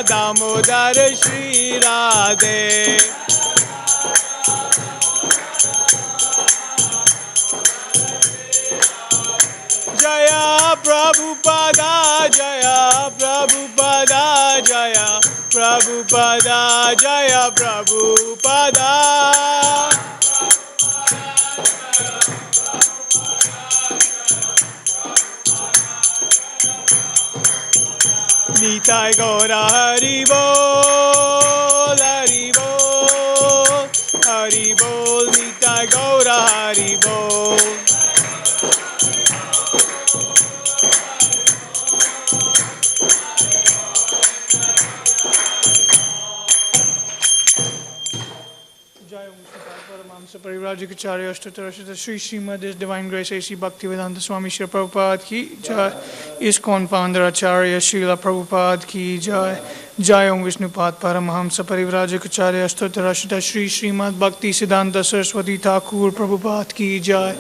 दामोदर श्री राधे। जया प्रभुपादा जया प्रभुपादा जया प्रभुपादा जया प्रभुपादा। निताय गौर हरि बोल हरि बोल हरि बोल निताय गौर हरि बोल। परिव्राजकाचार्य अष्टोत्तर Shri Srimad divine grace A C Bhakti Vedanta Swami Shri Prabhupada की जय। इस्कॉन फाउंडर आचार्य श्रीला प्रभुपाद की जय। जय ओम विष्णुपाद परमहंस परिव्राजकाचार्य अष्टोत्तर श्री श्रीमद भक्ति सिद्धांत सरस्वती ठाकुर प्रभुपाद की जय।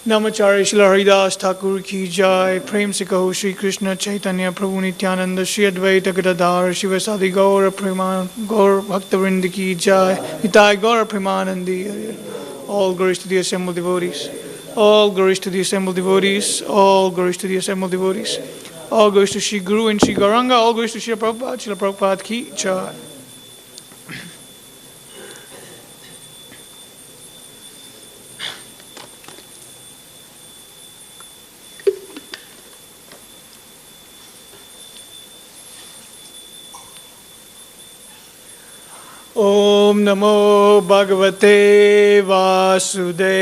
नमाचार्य श्री हरिदास ठाकुर की जय। प्रेम से कहो श्री कृष्ण चैतन्य प्रभु नित्यानंद श्री अद्वैत गदाधर शिवसादि गौर प्रेमान गौर भक्तवृंद की जय। निताय गौर Premanandi. All glories to the assembled devotees. All glories to the assembled devotees. All glories to the assembled devotees. All glories to Shri Guru and Shri Gauranga. All glories to Shri Prabhupada. Shri Prabhupada ki jai. Om Namo Bhagavate Vasudevaya.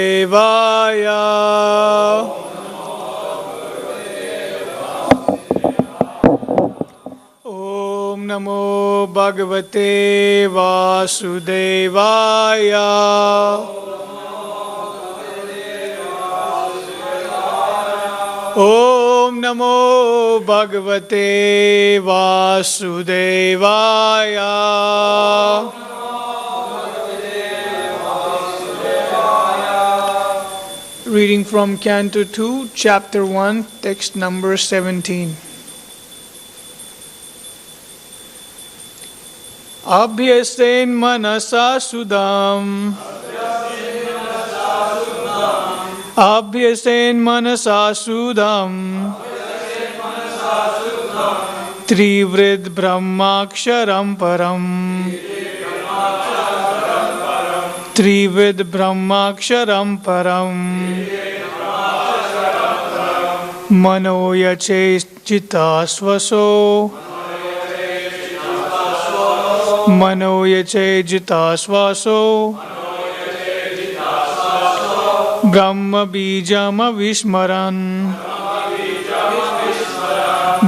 Om Namo Bhagavate Vasudevaya. Om Namo Bhagavate Vasudevaya. Reading from Canto 2, Chapter 1, text number 17. Abhyasen manasa sudam. Abhyasen manasa sudam. Trivrid brahmaksharam param. Trivid brahmaksharam param. Mano yache jitasvaso. Mano yache jitasvaso. Brahma bijama vishmaran.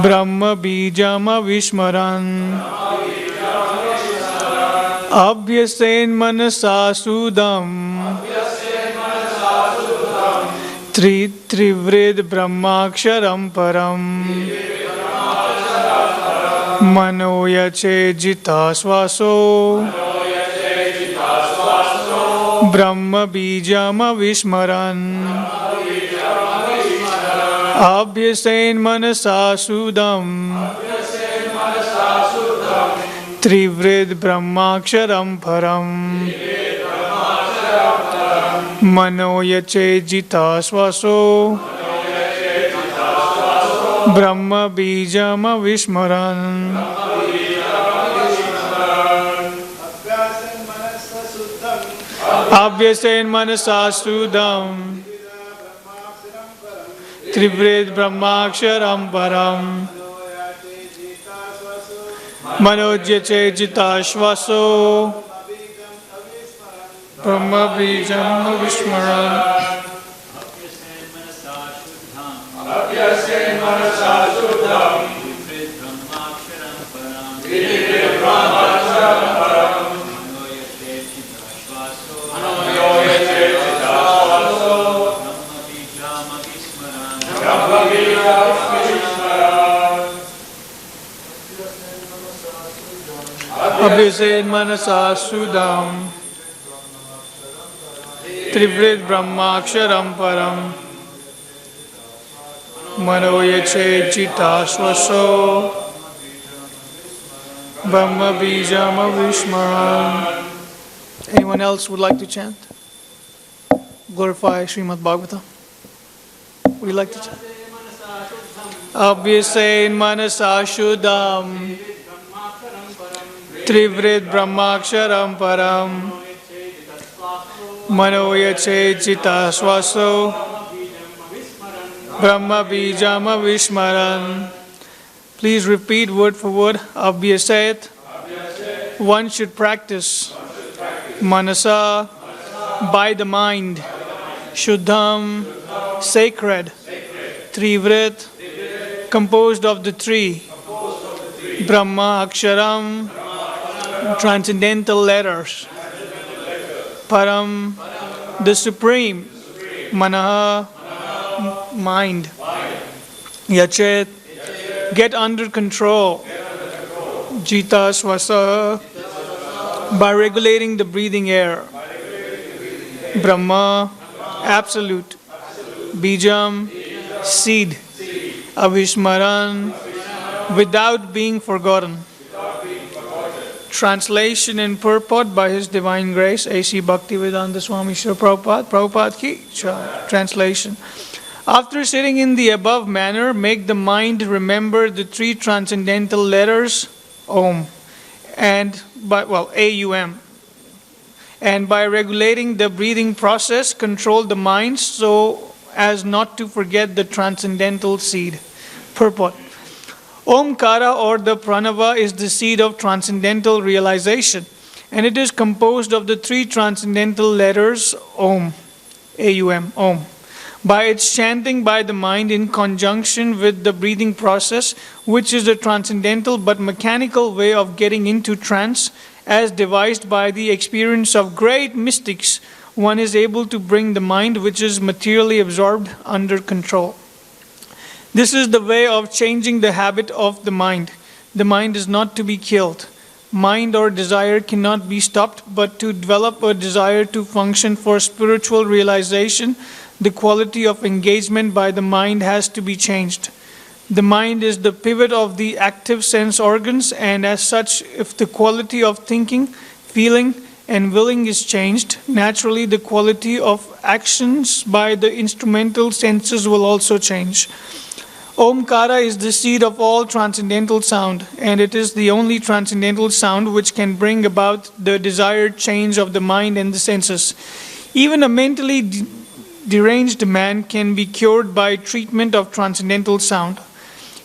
Brahma bijama vishmaran. Abhyasen manasa sudam. Trivrid brahmaksharam param. Mano yache jitasvaso. Brahma bijama vishmaran. Abhyasen manasa sudam. Trivrid brahmaksharam param. Mano yache jitasvaso. Brahma bijama vishmaran. Abhyasen manasa sudam. Trivrid brahmaksharam param. Manojyache jitashvaso. Brahma bijam vishmaran. Abhyasen manasa sudam. Trivrid brahmaksharam param. Manojyache jitashvaso. Brahma bijam vishmaran. Abhyasen manasa sudam. Trivrid brahmaksharam param. Mano yache jitasvaso. Brahma Bijam Vishmaran. Anyone else would like to chant? Glorify Srimad Bhagavatam. Would you like to chant? Abhyasein Manasa Shuddham Trivrit Brahmaksharam Param Manoyache Jita Swaso Brahma Bijam Vishmaran. Please repeat word for word. Abhyasayat. One should practice Manasa by the mind. Shuddham, sacred. Trivrit, composed of the three. Brahma Aksharam, transcendental letters. Param, the supreme. Manaha, mind. Yachet, get under control. Jita Swasa, by regulating the breathing air. Brahma, absolute. Bijam, seed. Avishmaran, without being forgotten. Translation and purport by His Divine Grace, A.C. Bhaktivedanta Swami Srila Prabhupada. Prabhupada ki jai. Translation. After sitting in the above manner, make the mind remember the three transcendental letters Om and AUM. And by regulating the breathing process, control the mind so as not to forget the transcendental seed. Purport. Omkara or the Pranava is the seed of transcendental realization, and it is composed of the three transcendental letters Om, AUM, Om. By its chanting by the mind in conjunction with the breathing process, which is a transcendental but mechanical way of getting into trance, as devised by the experience of great mystics, one is able to bring the mind which is materially absorbed under control. This is the way of changing the habit of the mind. The mind is not to be killed. Mind or desire cannot be stopped, but to develop a desire to function for spiritual realization, the quality of engagement by the mind has to be changed. The mind is the pivot of the active sense organs, and as such, if the quality of thinking, feeling, and willing is changed, naturally the quality of actions by the instrumental senses will also change. Omkara is the seed of all transcendental sound, and it is the only transcendental sound which can bring about the desired change of the mind and the senses. Even a mentally deranged man can be cured by treatment of transcendental sound.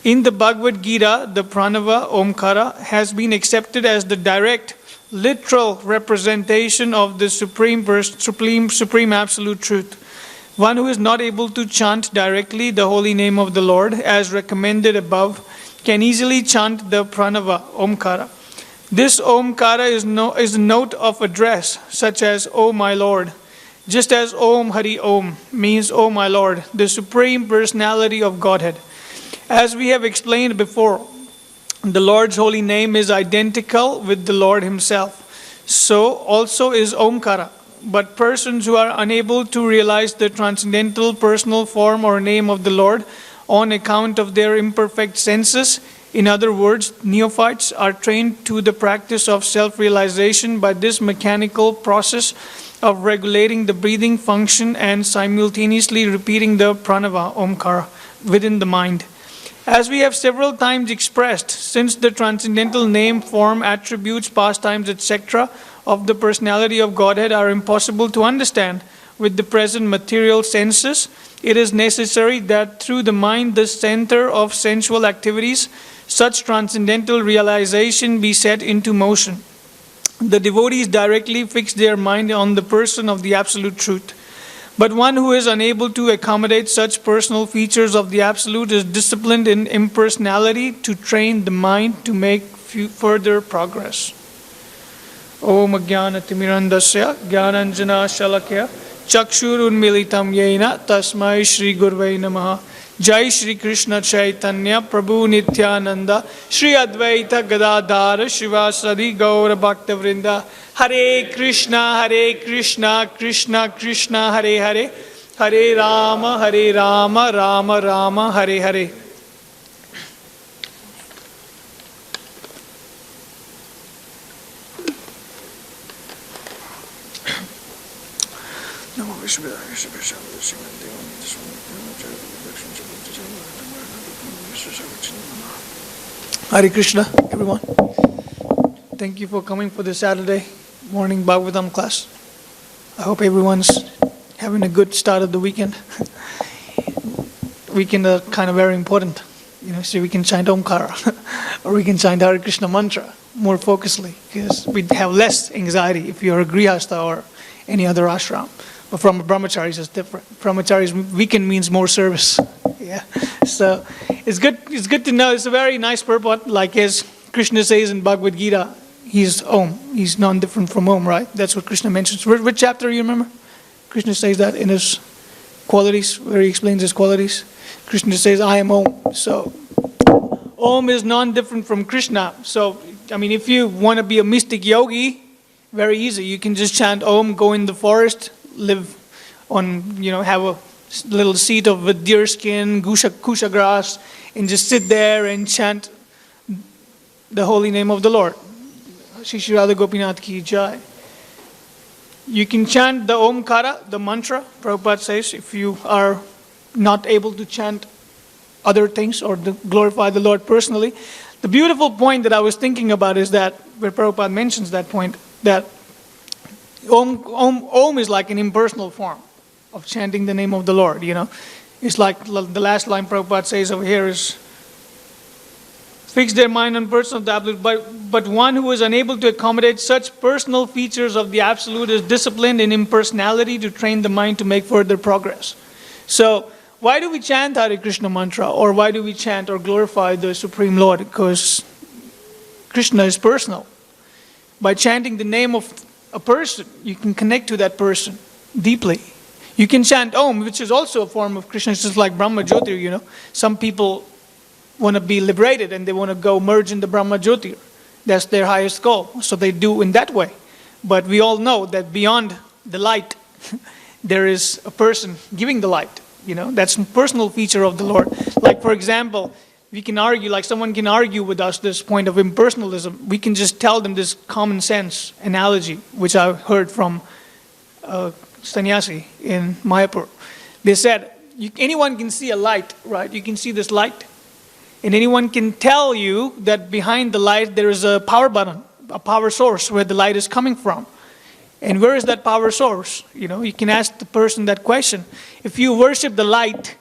In the Bhagavad Gita, the Pranava, Omkara, has been accepted as the direct, literal representation of the supreme absolute truth. One who is not able to chant directly the holy name of the Lord, as recommended above, can easily chant the Pranava, Omkara. This Omkara is a note of address, such as, O my Lord. Just as Om Hari Om means, O my Lord, the Supreme Personality of Godhead. As we have explained before, the Lord's holy name is identical with the Lord Himself. So also is Omkara. But persons who are unable to realize the transcendental personal form or name of the Lord on account of their imperfect senses, in other words, neophytes, are trained to the practice of self-realization by this mechanical process of regulating the breathing function and simultaneously repeating the pranava, Omkara, within the mind. As we have several times expressed, since the transcendental name, form, attributes, pastimes, etc. of the personality of Godhead are impossible to understand with the present material senses, it is necessary that through the mind, the center of sensual activities, such transcendental realization be set into motion. The devotees directly fix their mind on the person of the Absolute Truth. But one who is unable to accommodate such personal features of the Absolute is disciplined in impersonality to train the mind to make further progress. Om Jnana Timirandasya Jnananjana Shalakya Chakshur Unmilitam Yena Tasmai Shri Gurvai Namaha. Jai Shri Krishna Chaitanya Prabhu Nityananda Shri Advaita Gadadhara Shivasadi Gaura Bhakta Vrinda. Hare Krishna Krishna Krishna Hare Hare Hare Rama Rama Rama Hare Hare. Hare Krishna, everyone. Thank you for coming for this Saturday morning Bhagavatam class. I hope everyone's having a good start of the weekend. Weekend are kind of very important. So we can chant Omkara or we can chant Hare Krishna mantra more focusedly because we have less anxiety if you're a Grihastha or any other ashram. But from a brahmacharis it's different. Brahmacharis weekend means more service. Yeah. So it's good to know. It's a very nice purport. Like as Krishna says in Bhagavad Gita, he's Om. He's non-different from Om, right? That's what Krishna mentions. Which chapter you remember? Krishna says that in his qualities, where he explains his qualities. Krishna says, I am Om. So Om is non-different from Krishna. So, if you want to be a mystic yogi, very easy. You can just chant Om, go in the forest, live on, have a little seat of deer skin, kusha grass, and just sit there and chant the holy name of the Lord. Shri Shri Radha Gopinath Ki Jai. You can chant the Omkara, the mantra. Prabhupada says if you are not able to chant other things or glorify the Lord personally. The beautiful point that I was thinking about is that, where Prabhupada mentions that point, that Om is like an impersonal form of chanting the name of the Lord, It's like the last line Prabhupada says over here is, fix their mind on personal absolute, but one who is unable to accommodate such personal features of the absolute is disciplined in impersonality to train the mind to make further progress. So, why do we chant Hare Krishna mantra, or why do we chant or glorify the Supreme Lord? Because Krishna is personal. By chanting the name of a person, you can connect to that person deeply. You can chant Om, which is also a form of Krishna. It's just like Brahma Jyotir, Some people want to be liberated and they want to go merge in the Brahma Jyotir. That's their highest goal. So they do in that way. But we all know that beyond the light, there is a person giving the light. That's a personal feature of the Lord. Like, for example, we can argue, like someone can argue with us this point of impersonalism. We can just tell them this common sense analogy, which I heard from sannyasi in Mayapur. They said, anyone can see a light, right? You can see this light. And anyone can tell you that behind the light there is a power button, a power source where the light is coming from. And where is that power source? You can ask the person that question. If you worship the light,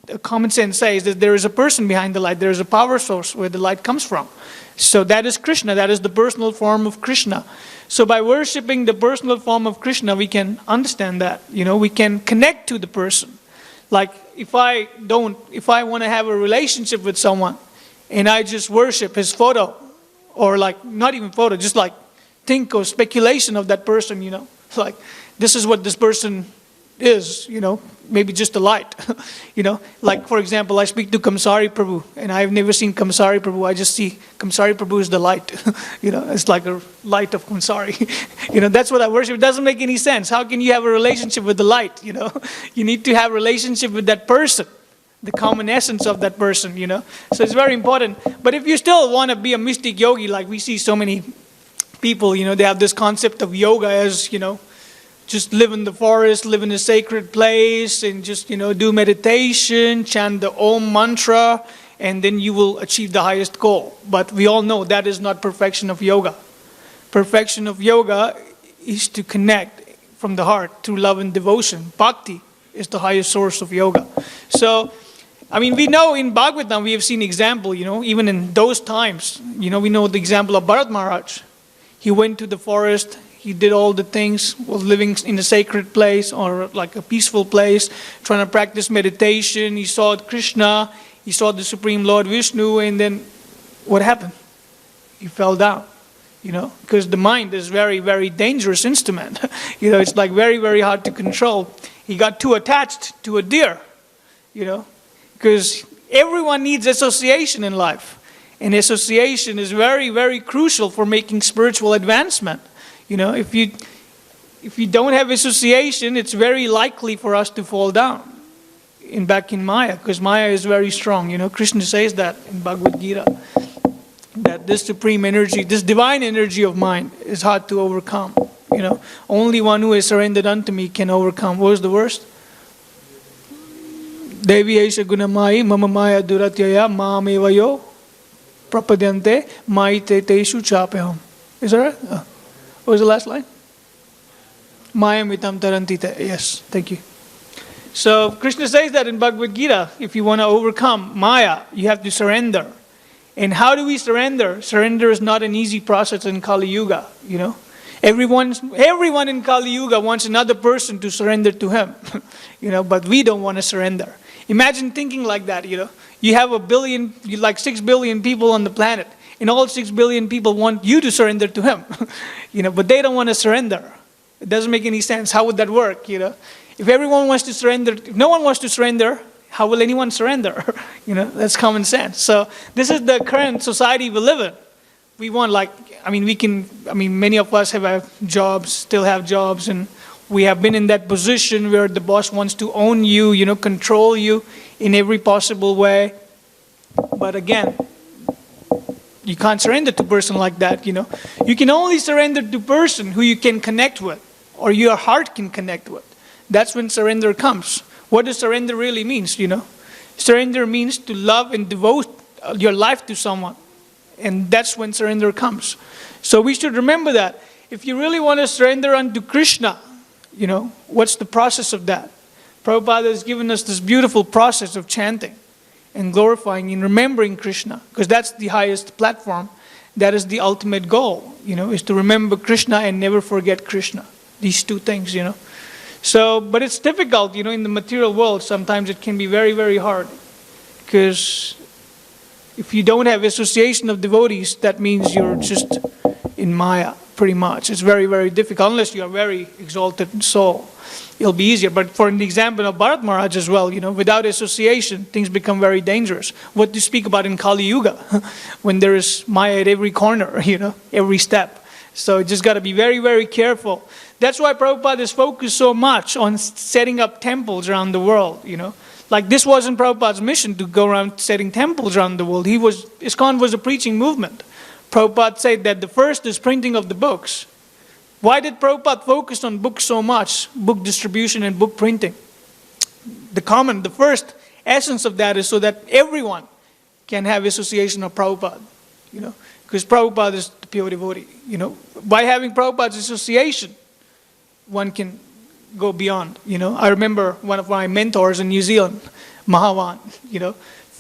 the common sense says that there is a person behind the light. There is a power source where the light comes from. So that is Krishna. That is the personal form of Krishna. So by worshiping the personal form of Krishna, we can understand that. We can connect to the person. Like if I want to have a relationship with someone and I just worship his photo, or like not even photo, just like think or speculation of that person, like this is what this person is, maybe just a light, like for example, I speak to Kamsari Prabhu and I've never seen Kamsari Prabhu. I just see Kamsari Prabhu is the light, it's like a light of Kamsari, that's what I worship. It doesn't make any sense. How can you have a relationship with the light, You need to have a relationship with that person, the common essence of that person, So it's very important. But if you still want to be a mystic yogi, like we see so many people, they have this concept of yoga as, just live in the forest, live in a sacred place, and just, do meditation, chant the Om mantra, and then you will achieve the highest goal. But we all know that is not perfection of yoga. Perfection of yoga is to connect from the heart through love and devotion. Bhakti is the highest source of yoga. So, we know in Bhagavatam we have seen example, even in those times, we know the example of Bharat Maharaj. He went to the forest, he did all the things, was living in a sacred place or like a peaceful place, trying to practice meditation. He saw Krishna, he saw the Supreme Lord Vishnu, and then what happened? He fell down, because the mind is very, very dangerous instrument. It's like very, very hard to control. He got too attached to a deer, because everyone needs association in life. And association is very, very crucial for making spiritual advancement. If you don't have association, it's very likely for us to fall down back in Maya, because Maya is very strong. Krishna says that in Bhagavad Gita, that this supreme energy, this divine energy of mind is hard to overcome. Only one who has surrendered unto me can overcome. What was the verse? Devi Aisha Gunamai Mama Maya Duratyaya Maamevayo Prapadyante Maite Teshu Chapeham. Is that right? What was the last line? Maya Mitam Tarantite. Yes, thank you. So Krishna says that in Bhagavad Gita, if you want to overcome Maya, you have to surrender. And how do we surrender? Surrender is not an easy process in Kali Yuga, Everyone in Kali Yuga wants another person to surrender to him, but we don't want to surrender. Imagine thinking like that, You have 6 billion people on the planet, and all 6 billion people want you to surrender to him, but they don't want to surrender. It doesn't make any sense. How would that work, If everyone wants to surrender, if no one wants to surrender, how will anyone surrender? That's common sense. So this is the current society we live in. We want many of us have jobs, still have jobs, and we have been in that position where the boss wants to own you, control you in every possible way. But again, you can't surrender to a person like that, You can only surrender to a person who you can connect with, or your heart can connect with. That's when surrender comes. What does surrender really mean, Surrender means to love and devote your life to someone. And that's when surrender comes. So we should remember that. If you really want to surrender unto Krishna, what's the process of that? Prabhupada has given us this beautiful process of chanting and glorifying and remembering Krishna, because that's the highest platform. That is the ultimate goal, is to remember Krishna and never forget Krishna. These two things, So, but it's difficult, in the material world. Sometimes it can be very, very hard. Because if you don't have association of devotees, that means you're just in Maya, pretty much. It's very, very difficult, unless you're a very exalted soul. It'll be easier. But for the example of Bharat Maharaj as well, without association, things become very dangerous. What to speak about in Kali Yuga, when there is Maya at every corner, every step. So you just got to be very, very careful. That's why Prabhupada is focused so much on setting up temples around the world, Like this wasn't Prabhupada's mission to go around setting temples around the world. ISKCON was a preaching movement. Prabhupada said that the first is printing of the books. Why did Prabhupada focus on books so much? Book distribution and book printing. The first essence of that is so that everyone can have association of Prabhupada, Because Prabhupada is the pure devotee, By having Prabhupada's association, one can go beyond, I remember one of my mentors in New Zealand, Mahavan,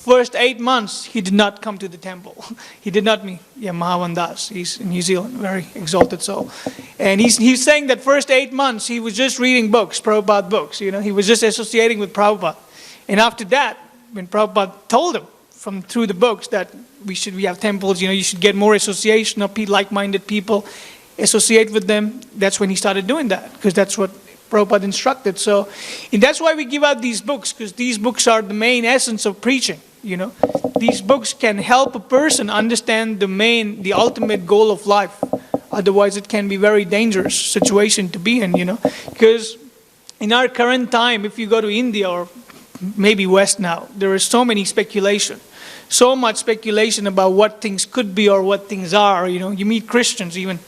First 8 months, he did not come to the temple. He did not meet, Mahavan Das. He's in New Zealand, very exalted soul. And he's saying that first 8 months, he was just reading books, Prabhupada books, He was just associating with Prabhupada. And after that, when Prabhupada told him through the books that we have temples, you should get more association of like-minded people, associate with them, that's when he started doing that, because that's what Prabhupada instructed. So, and that's why we give out these books, because these books are the main essence of preaching, These books can help a person understand the ultimate goal of life. Otherwise, it can be very dangerous situation to be in, Because in our current time, if you go to India or maybe West now, there is so many speculation. So much speculation about what things could be or what things are, You meet Christians even.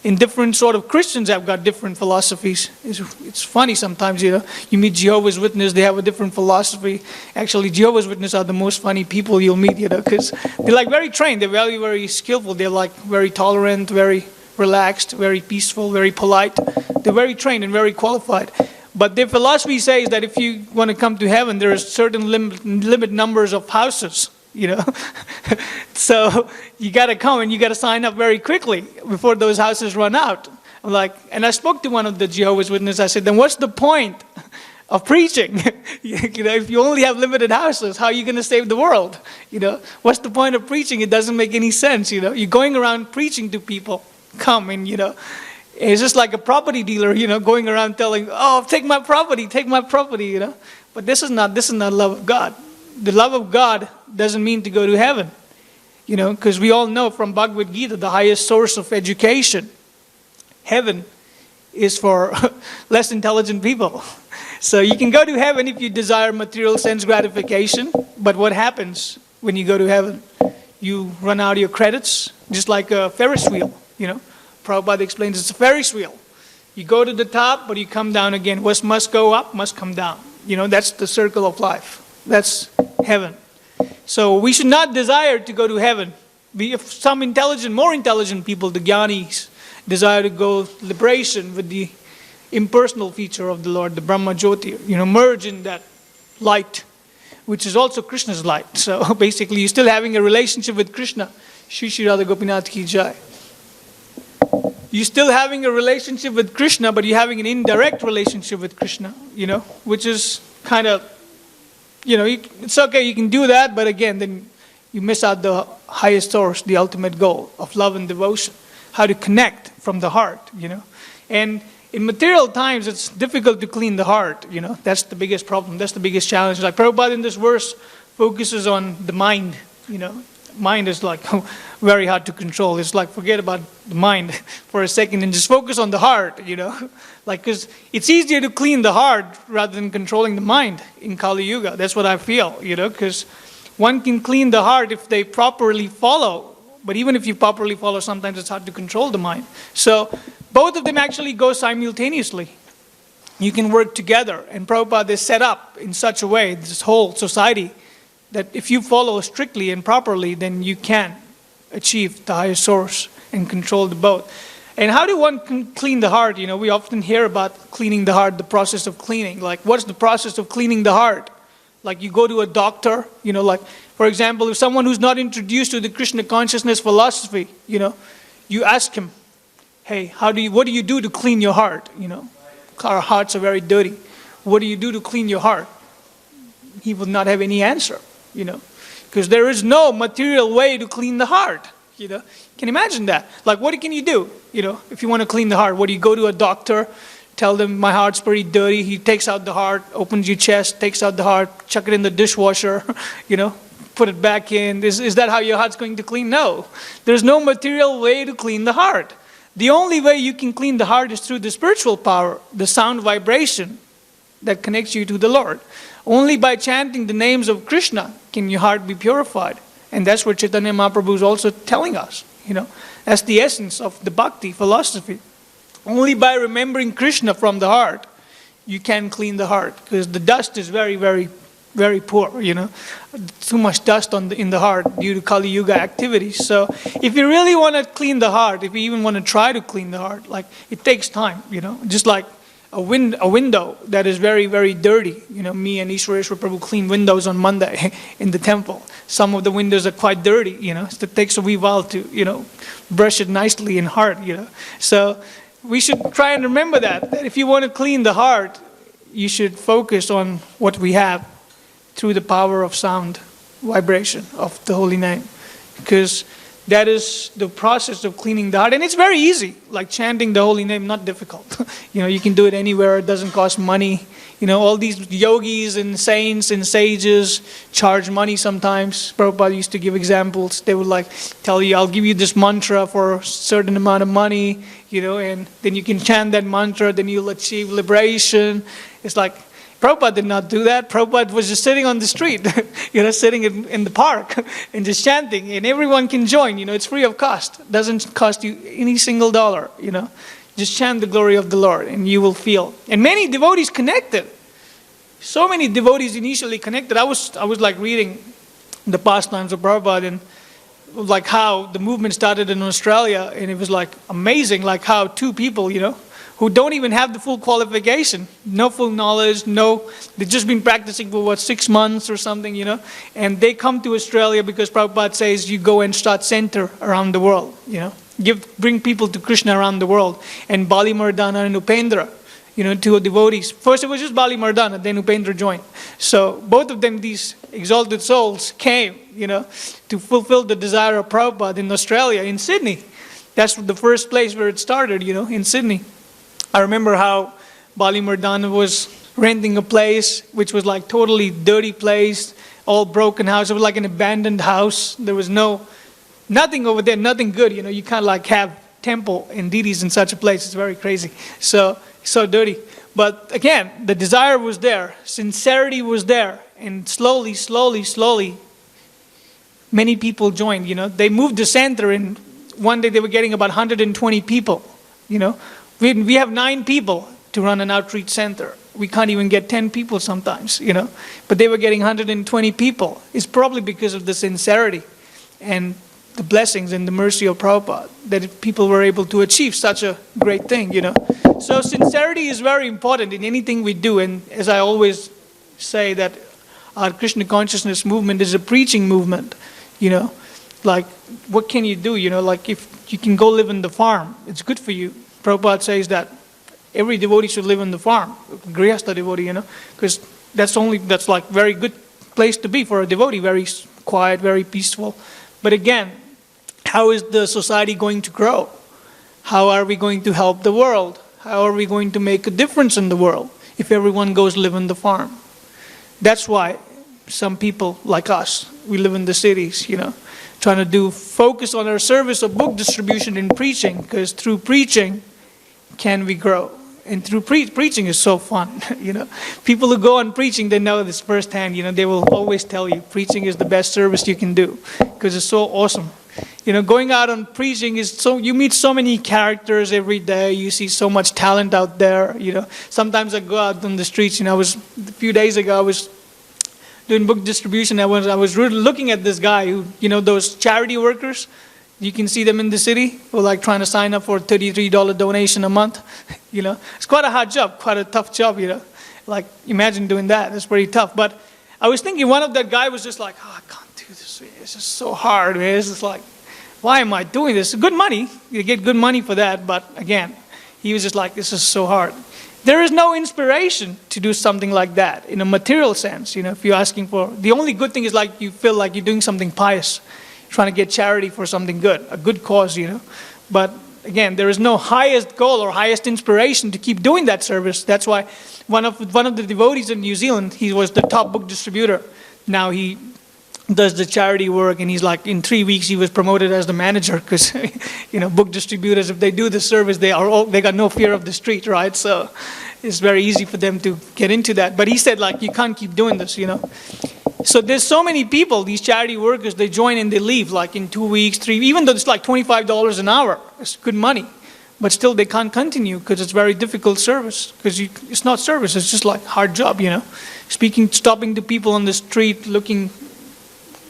In different sort of Christians have got different philosophies. It's funny sometimes, You meet Jehovah's Witnesses, they have a different philosophy. Actually, Jehovah's Witnesses are the most funny people you'll meet, Because they're very trained. They're very, very skillful. They're very tolerant, very relaxed, very peaceful, very polite. They're very trained and very qualified. But their philosophy says that if you want to come to heaven, there is certain limit numbers of houses. So you got to come and you got to sign up very quickly before those houses run out. And I spoke to one of the Jehovah's Witnesses. I said, then what's the point of preaching? If you only have limited houses, how are you going to save the world? What's the point of preaching? It doesn't make any sense. You're going around preaching to people, come and, it's just like a property dealer, going around telling, oh, take my property, But this is not love of God. The love of God doesn't mean to go to heaven, because we all know from Bhagavad Gita, the highest source of education, heaven, is for less intelligent people. So you can go to heaven if you desire material sense gratification, but what happens when you go to heaven? You run out of your credits, just like a Ferris wheel, Prabhupada explains it's a Ferris wheel. You go to the top, but you come down again. What must go up must come down. That's the circle of life. That's heaven. So we should not desire to go to heaven. If some more intelligent people, the Gyanis, desire to go liberation with the impersonal feature of the Lord, the Brahma Jyoti, merge in that light, which is also Krishna's light. So basically, you're still having a relationship with Krishna. Shri Shri Radha Gopinath Ki Jai. You're still having a relationship with Krishna, but you're having an indirect relationship with Krishna, which is kind of, it's okay, you can do that, but again, then you miss out the highest source, the ultimate goal of love and devotion, how to connect from the heart, And in material times, it's difficult to clean the heart, That's the biggest problem, that's the biggest challenge. Like Prabhupada in this verse focuses on the mind, Mind is like very hard to control. It's like forget about the mind for a second and just focus on the heart, Like, because it's easier to clean the heart rather than controlling the mind in Kali Yuga. That's what I feel, because one can clean the heart if they properly follow. But even if you properly follow, sometimes it's hard to control the mind. So both of them actually go simultaneously. You can work together. And Prabhupada is set up in such a way, this whole society, that if you follow strictly and properly, then you can achieve the higher source and control the both. And how do one clean the heart? We often hear about cleaning the heart, the process of cleaning. Like, what's the process of cleaning the heart? Like, you go to a doctor, like, for example, if someone who's not introduced to the Krishna consciousness philosophy, you ask him, hey, what do you do to clean your heart? Our hearts are very dirty. What do you do to clean your heart? He will not have any answer. Because there is no material way to clean the heart, Can you imagine that? Like, what can you do, if you want to clean the heart? What do you go to a doctor, tell them my heart's pretty dirty, he takes out the heart, opens your chest, takes out the heart, chuck it in the dishwasher, put it back in. Is that how your heart's going to clean? No. There's no material way to clean the heart. The only way you can clean the heart is through the spiritual power, the sound vibration that connects you to the Lord. Only by chanting the names of Krishna can your heart be purified. And that's what Chaitanya Mahaprabhu is also telling us. That's the essence of the bhakti philosophy. Only by remembering Krishna from the heart, you can clean the heart. Because the dust is very, very, very poor, Too much dust in the heart due to Kali Yuga activities. So if you really want to clean the heart, if you even want to try to clean the heart, like, it takes time, Just like a window that is very, very dirty. Me and Ishwareshwar Prabhu clean windows on Monday in the temple. Some of the windows are quite dirty, So it takes a wee while to, brush it nicely in heart, So we should try and remember that if you want to clean the heart, you should focus on what we have through the power of sound vibration of the holy name. Because that is the process of cleaning the heart. And it's very easy, like chanting the holy name, not difficult. You can do it anywhere, it doesn't cost money. All these yogis and saints and sages charge money sometimes. Prabhupada used to give examples. They would tell you, I'll give you this mantra for a certain amount of money, and then you can chant that mantra, then you'll achieve liberation. It's like, Prabhupada did not do that. Prabhupada was just sitting on the street, sitting in the park and just chanting. And everyone can join, it's free of cost. It doesn't cost you any single dollar, Just chant the glory of the Lord and you will feel. And many devotees connected. So many devotees initially connected. I was reading the pastimes of Prabhupada and how the movement started in Australia. And it was amazing, how two people, who don't even have the full qualification, no full knowledge, they've just been practicing for 6 months or something, and they come to Australia because Prabhupada says you go and start center around the world, bring people to Krishna around the world. And Bali Mardana and Upendra, two devotees. First it was just Bali Mardana, then Upendra joined. So both of them, these exalted souls, came, to fulfill the desire of Prabhupada in Australia, in Sydney. That's the first place where it started, in Sydney. I remember how Bali Mardana was renting a place, which was totally dirty place, all broken house. It was an abandoned house. There was nothing over there, nothing good. You can't have temple and deities in such a place. It's very crazy. So dirty. But again, the desire was there. Sincerity was there. And slowly, many people joined. They moved the center and one day they were getting about 120 people, We have 9 people to run an outreach center. We can't even get 10 people sometimes, But they were getting 120 people. It's probably because of the sincerity and the blessings and the mercy of Prabhupada that people were able to achieve such a great thing, So sincerity is very important in anything we do. And as I always say, that our Krishna consciousness movement is a preaching movement, Like, what can you do, Like, if you can go live in the farm, it's good for you. Prabhupada says that every devotee should live on the farm, Grihastha devotee, because that's like very good place to be for a devotee, very quiet, very peaceful. But again, how is the society going to grow? How are we going to help the world? How are we going to make a difference in the world if everyone goes live on the farm? That's why some people like us, we live in the cities, trying to focus on our service of book distribution and preaching, because through preaching can we grow. And through preaching is so fun, People who go on preaching, they know this firsthand, They will always tell you preaching is the best service you can do because it's so awesome. Going out on preaching you meet so many characters every day. You see so much talent out there, Sometimes I go out on the streets, a few days ago I was doing book distribution. I was really looking at this guy who, those charity workers. You can see them in the city who are like trying to sign up for a $33 donation a month. It's quite a hard job, quite a tough job, Like, imagine doing that. It's pretty tough. But I was thinking one of that guy was just like, I can't do this. It's just so hard, man. It's just like, why am I doing this? Good money. You get good money for that. But again, he was just like, this is so hard. There is no inspiration to do something like that in a material sense. If you're asking for, the only good thing is like you feel like you're doing something pious, trying to get charity for something good, a good cause, But again, there is no highest goal or highest inspiration to keep doing that service. That's why one of the devotees in New Zealand, he was the top book distributor. Now he does the charity work, and he's like, in 3 weeks he was promoted as the manager, because book distributors, if they do the service, they got no fear of the street, right? So it's very easy for them to get into that. But he said, like, you can't keep doing this, So there's so many people, these charity workers, they join and they leave like in 2 weeks, 3, even though it's like $25 an hour, it's good money. But still they can't continue because it's very difficult service. Because it's not service, it's just like hard job, stopping the people on the street, looking,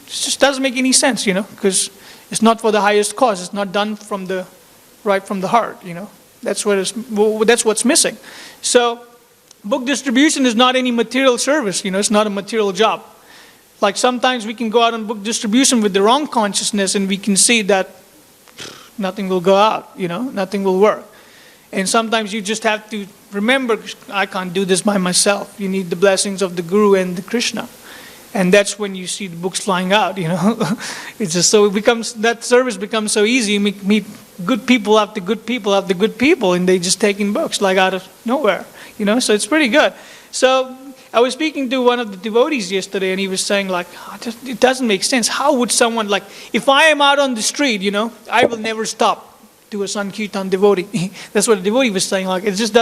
it just doesn't make any sense, because it's not for the highest cause. It's not done from the heart, That's what's missing. So book distribution is not any material service, it's not a material job. Like sometimes we can go out on book distribution with the wrong consciousness and we can see that nothing will go out, nothing will work. And sometimes you just have to remember, I can't do this by myself. You need the blessings of the Guru and the Krishna. And that's when you see the books flying out, It's just so that service becomes so easy. You meet good people after good people after good people, and they just take in books like out of nowhere, So it's pretty good. So I was speaking to one of the devotees yesterday, and he was saying, like, it doesn't make sense. How would someone, like, if I am out on the street, I will never stop to a Sankirtan devotee. That's what the devotee was saying. Like, it's just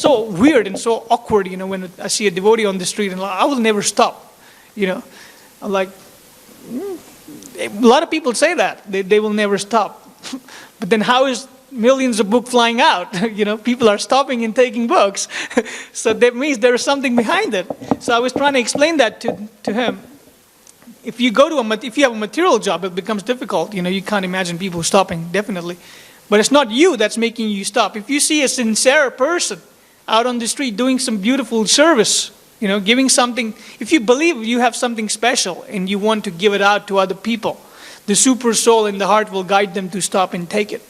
so weird and so awkward, when I see a devotee on the street, and like, I will never stop. I'm like, a lot of people say that. They will never stop. But then how is millions of books flying out? People are stopping and taking books. So that means there is something behind it. So I was trying to explain that to him. If you have a material job, it becomes difficult. You can't imagine people stopping, definitely. But it's not you that's making you stop. If you see a sincere person out on the street doing some beautiful service, giving something, if you believe you have something special and you want to give it out to other people, the super soul in the heart will guide them to stop and take it.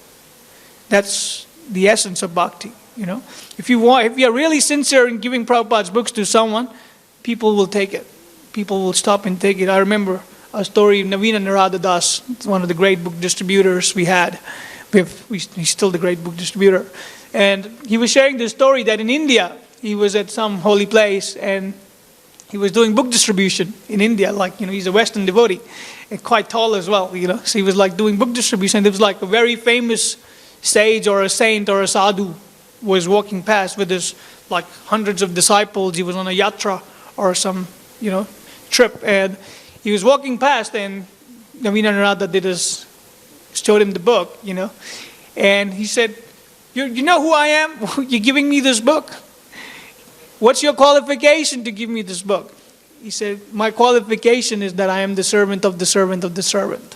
That's the essence of bhakti, If you are really sincere in giving Prabhupada's books to someone, people will take it. People will stop and take it. I remember a story of Mandraghosha Dasa, one of the great book distributors we had. He's still the great book distributor. And he was sharing this story that in India, he was at some holy place and he was doing book distribution in India. Like, he's a Western devotee and quite tall as well, So he was like doing book distribution. There was like a very famous sage or a saint or a sadhu was walking past with his like hundreds of disciples. He was on a yatra or some, trip. And he was walking past and Navina Narada showed him the book, And he said, You know who I am? You're giving me this book. What's your qualification to give me this book? He said, my qualification is that I am the servant of the servant of the servant.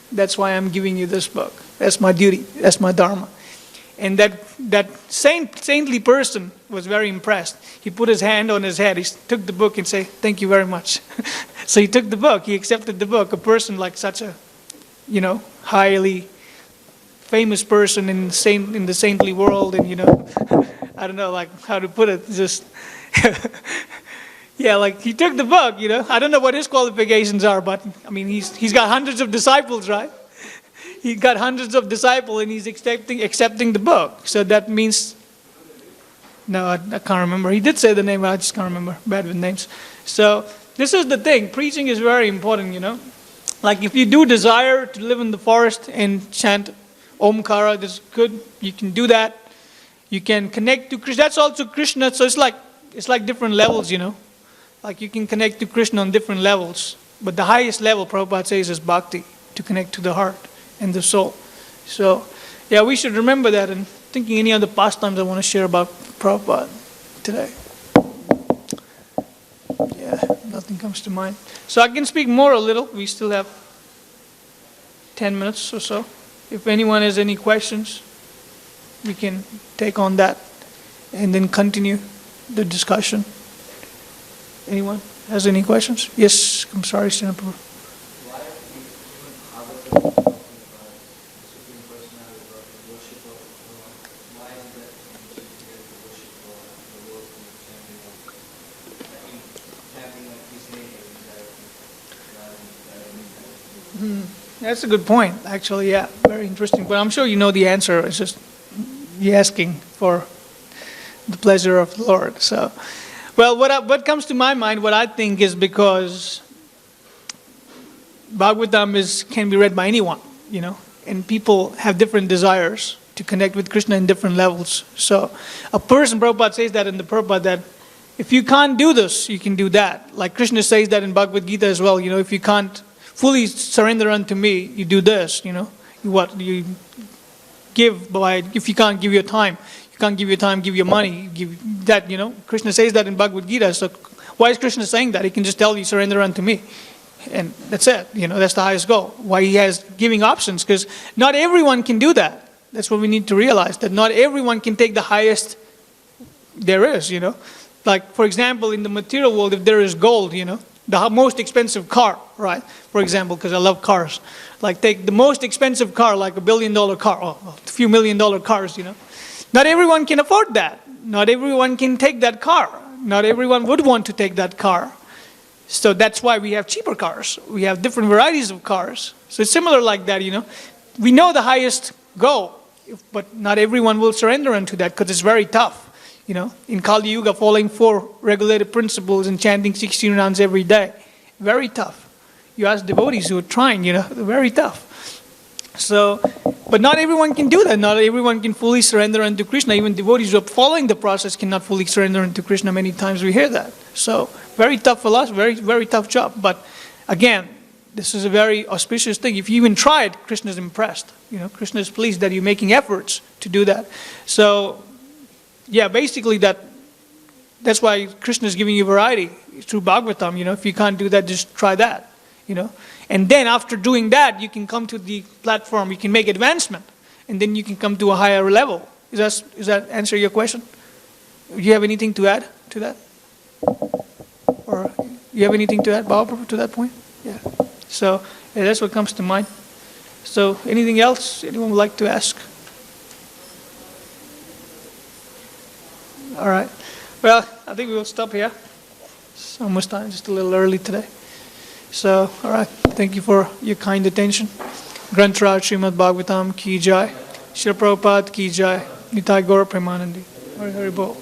That's why I'm giving you this book. That's my duty. That's my dharma. And that saintly person was very impressed. He put his hand on his head. He took the book and said, thank you very much. So he took the book. He accepted the book. A person like such a, highly famous person in the saintly world, and I don't know like how to put it. Just yeah, like he took the book. I don't know what his qualifications are, but I mean he's got hundreds of disciples, right? He's got hundreds of disciples, and he's accepting the book. So that means, no, I can't remember. He did say the name, I just can't remember. Bad with names. So this is the thing. Preaching is very important. Like if you do desire to live in the forest and chant Omkara, that's good. You can do that. You can connect to Krishna. That's also Krishna. So it's like different levels, Like you can connect to Krishna on different levels. But the highest level, Prabhupada says, is bhakti, to connect to the heart and the soul. So, yeah, we should remember that. And thinking any other pastimes I want to share about Prabhupada today. Yeah, nothing comes to mind. So I can speak more a little. We still have 10 minutes or so. If anyone has any questions, we can take on that and then continue the discussion. Anyone has any questions? Yes, I'm sorry, Srinaprabhu. Why are we even talking about the Supreme Personality or the worship of God? Why is that we should get the worship of God, the world chanting like his name indirectly? That's a good point, actually, yeah. Very interesting. But I'm sure you know the answer. It's just you asking for the pleasure of the Lord. So, well, what comes to my mind, what I think is because Bhagavatam can be read by anyone, and people have different desires to connect with Krishna in different levels. So a person, Prabhupada says that in the Prabhupada, that if you can't do this, you can do that. Like Krishna says that in Bhagavad Gita as well, if you can't fully surrender unto me, you do this, you give by, if you can't give your time, you can't give your time, give your money, give that, Krishna says that in Bhagavad Gita. So why is Krishna saying that? He can just tell you, surrender unto me. And that's it, that's the highest goal. Why he has giving options, because not everyone can do that. That's what we need to realize, that not everyone can take the highest there is, Like, for example, in the material world, if there is gold, the most expensive car, right? For example, because I love cars. Like take the most expensive car, like $1 billion car, or a few $1 million cars, Not everyone can afford that. Not everyone can take that car. Not everyone would want to take that car. So that's why we have cheaper cars. We have different varieties of cars. So it's similar like that, We know the highest goal, but not everyone will surrender unto that because it's very tough. In Kali Yuga, following 4 regulated principles and chanting 16 rounds every day. Very tough. You ask devotees who are trying, they're very tough. So, but not everyone can do that. Not everyone can fully surrender unto Krishna. Even devotees who are following the process cannot fully surrender unto Krishna. Many times we hear that. So, very tough for us, very, very tough job. But again, this is a very auspicious thing. If you even try it, Krishna is impressed. Krishna is pleased that you're making efforts to do that. So, yeah, basically that's why Krishna is giving you variety through Bhagavatam. If you can't do that, just try that. And then after doing that, you can come to the platform. You can make advancement, and then you can come to a higher level. Does that answer your question? Do you have anything to add to that? Or you have anything to add, Baba, to that point? Yeah. So that's what comes to mind. So anything else anyone would like to ask? All right. Well, I think we will stop here. It's almost time, just a little early today. So, all right. Thank you for your kind attention. Granth Raj Srimad Bhagavatam ki jai. Shri Prabhupada ki jai. Nitai Gaur Premanandi. Hari Hari Bol.